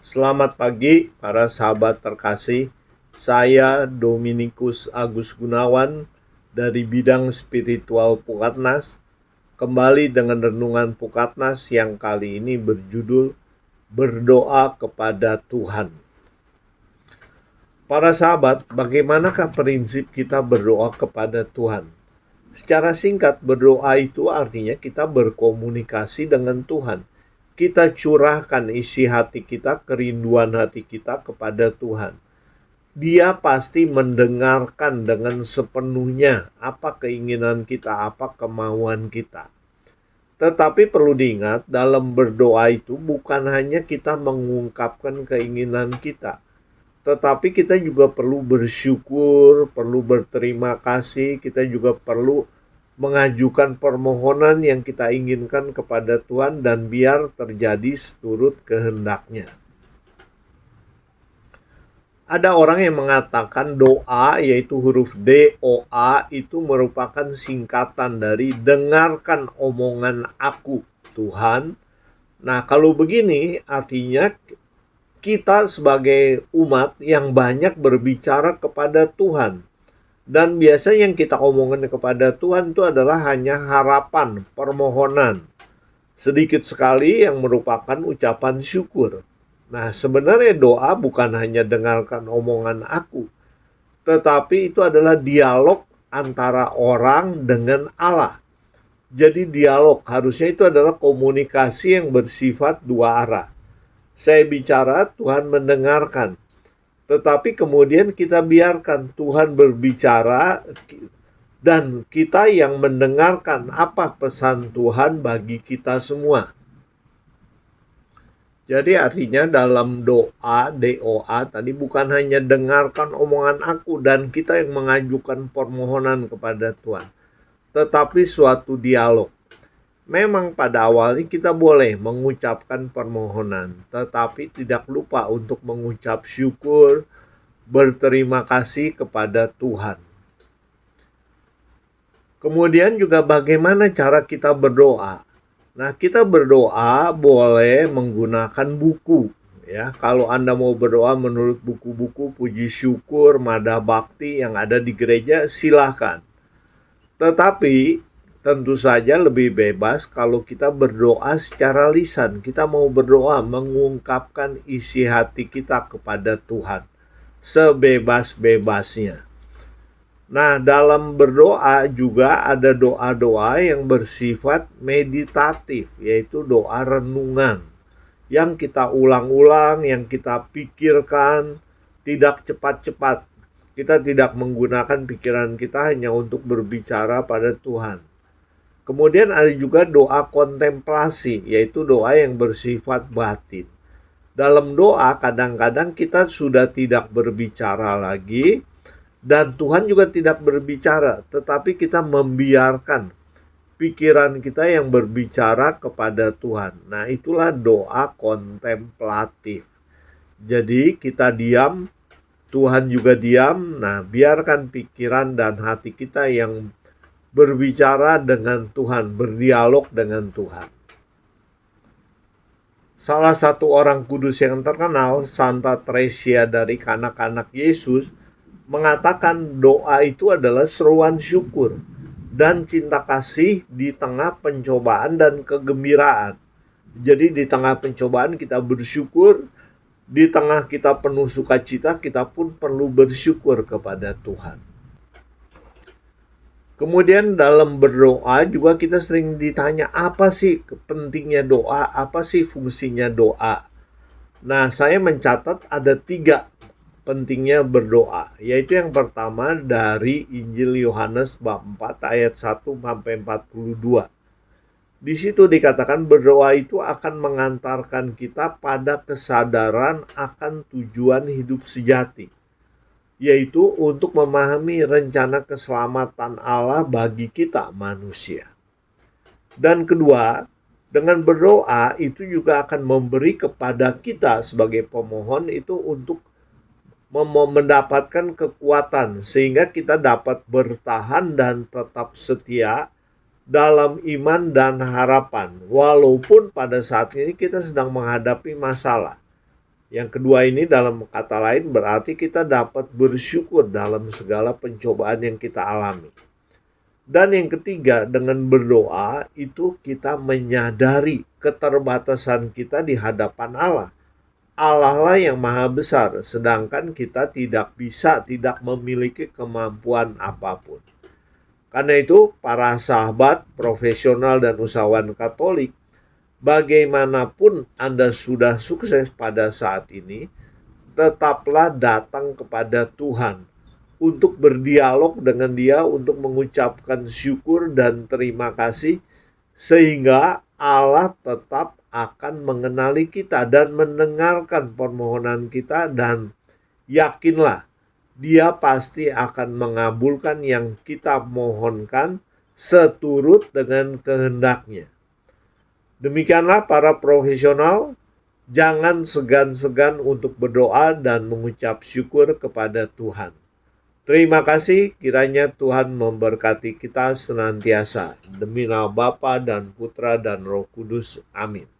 Selamat pagi para sahabat terkasih. Saya Dominikus Agus Gunawan dari bidang spiritual Pukatnas. Kembali dengan renungan Pukatnas yang kali ini berjudul Berdoa kepada Tuhan. Para sahabat, bagaimanakah prinsip kita berdoa kepada Tuhan? Secara singkat, berdoa itu artinya kita berkomunikasi dengan Tuhan. Kita curahkan isi hati kita, kerinduan hati kita kepada Tuhan. Dia pasti mendengarkan dengan sepenuhnya apa keinginan kita, apa kemauan kita. Tetapi perlu diingat, dalam berdoa itu bukan hanya kita mengungkapkan keinginan kita, tetapi kita juga perlu bersyukur, perlu berterima kasih, kita juga perlu mengajukan permohonan yang kita inginkan kepada Tuhan dan biar terjadi seturut kehendaknya. Ada orang yang mengatakan doa, yaitu huruf D-O-A, itu merupakan singkatan dari dengarkan omongan aku, Tuhan. Nah, kalau begini artinya kita sebagai umat yang banyak berbicara kepada Tuhan. Dan biasanya yang kita omongkan kepada Tuhan itu adalah hanya harapan, permohonan. Sedikit sekali yang merupakan ucapan syukur. Nah, sebenarnya doa bukan hanya dengarkan omongan aku, tetapi itu adalah dialog antara orang dengan Allah. Jadi dialog harusnya itu adalah komunikasi yang bersifat dua arah. Saya bicara, Tuhan mendengarkan. Tetapi kemudian kita biarkan Tuhan berbicara dan kita yang mendengarkan apa pesan Tuhan bagi kita semua. Jadi artinya dalam doa, DOA tadi bukan hanya dengarkan omongan aku dan kita yang mengajukan permohonan kepada Tuhan, tetapi suatu dialog. Memang pada awalnya kita boleh mengucapkan permohonan, tetapi tidak lupa untuk mengucap syukur, berterima kasih kepada Tuhan. Kemudian juga bagaimana cara kita berdoa. Nah, kita berdoa boleh menggunakan buku. Ya, kalau Anda mau berdoa menurut buku-buku puji syukur, mada bakti yang ada di gereja, silahkan. Tetapi tentu saja lebih bebas kalau kita berdoa secara lisan. Kita mau berdoa mengungkapkan isi hati kita kepada Tuhan sebebas-bebasnya. Nah, dalam berdoa juga ada doa-doa yang bersifat meditatif, yaitu doa renungan. Yang kita ulang-ulang, yang kita pikirkan, tidak cepat-cepat. Kita tidak menggunakan pikiran kita hanya untuk berbicara pada Tuhan. Kemudian ada juga doa kontemplasi, yaitu doa yang bersifat batin. Dalam doa kadang-kadang kita sudah tidak berbicara lagi, dan Tuhan juga tidak berbicara, tetapi kita membiarkan pikiran kita yang berbicara kepada Tuhan. Nah, itulah doa kontemplatif. Jadi kita diam, Tuhan juga diam. Nah, biarkan pikiran dan hati kita yang berbicara dengan Tuhan, berdialog dengan Tuhan. Salah satu orang kudus yang terkenal, Santa Tresia dari kanak-kanak Yesus, mengatakan doa itu adalah seruan syukur dan cinta kasih di tengah pencobaan dan kegembiraan. Jadi di tengah pencobaan kita bersyukur, di tengah kita penuh sukacita kita pun perlu bersyukur kepada Tuhan. Kemudian dalam berdoa juga kita sering ditanya apa sih pentingnya doa, apa sih fungsinya doa. Nah, saya mencatat ada 3 pentingnya berdoa, yaitu yang pertama dari Injil Yohanes bab 4 ayat 1 sampai 42. Di situ dikatakan berdoa itu akan mengantarkan kita pada kesadaran akan tujuan hidup sejati, yaitu untuk memahami rencana keselamatan Allah bagi kita manusia. Dan kedua, dengan berdoa itu juga akan memberi kepada kita sebagai pemohon itu untuk mendapatkan kekuatan sehingga kita dapat bertahan dan tetap setia dalam iman dan harapan walaupun pada saat ini kita sedang menghadapi masalah. Yang kedua ini dalam kata lain berarti kita dapat bersyukur dalam segala pencobaan yang kita alami. Dan yang ketiga, dengan berdoa itu kita menyadari keterbatasan kita di hadapan Allah. Allah lah yang maha besar, sedangkan kita tidak memiliki kemampuan apapun. Karena itu, para sahabat, profesional, dan usahawan Katolik, bagaimanapun Anda sudah sukses pada saat ini, tetaplah datang kepada Tuhan untuk berdialog dengan Dia, untuk mengucapkan syukur dan terima kasih, sehingga Allah tetap akan mengenali kita dan mendengarkan permohonan kita, dan yakinlah Dia pasti akan mengabulkan yang kita mohonkan seturut dengan kehendak-Nya. Demikianlah para profesional, jangan segan-segan untuk berdoa dan mengucap syukur kepada Tuhan. Terima kasih, kiranya Tuhan memberkati kita senantiasa. Demi nama Bapa dan Putra dan Roh Kudus. Amin.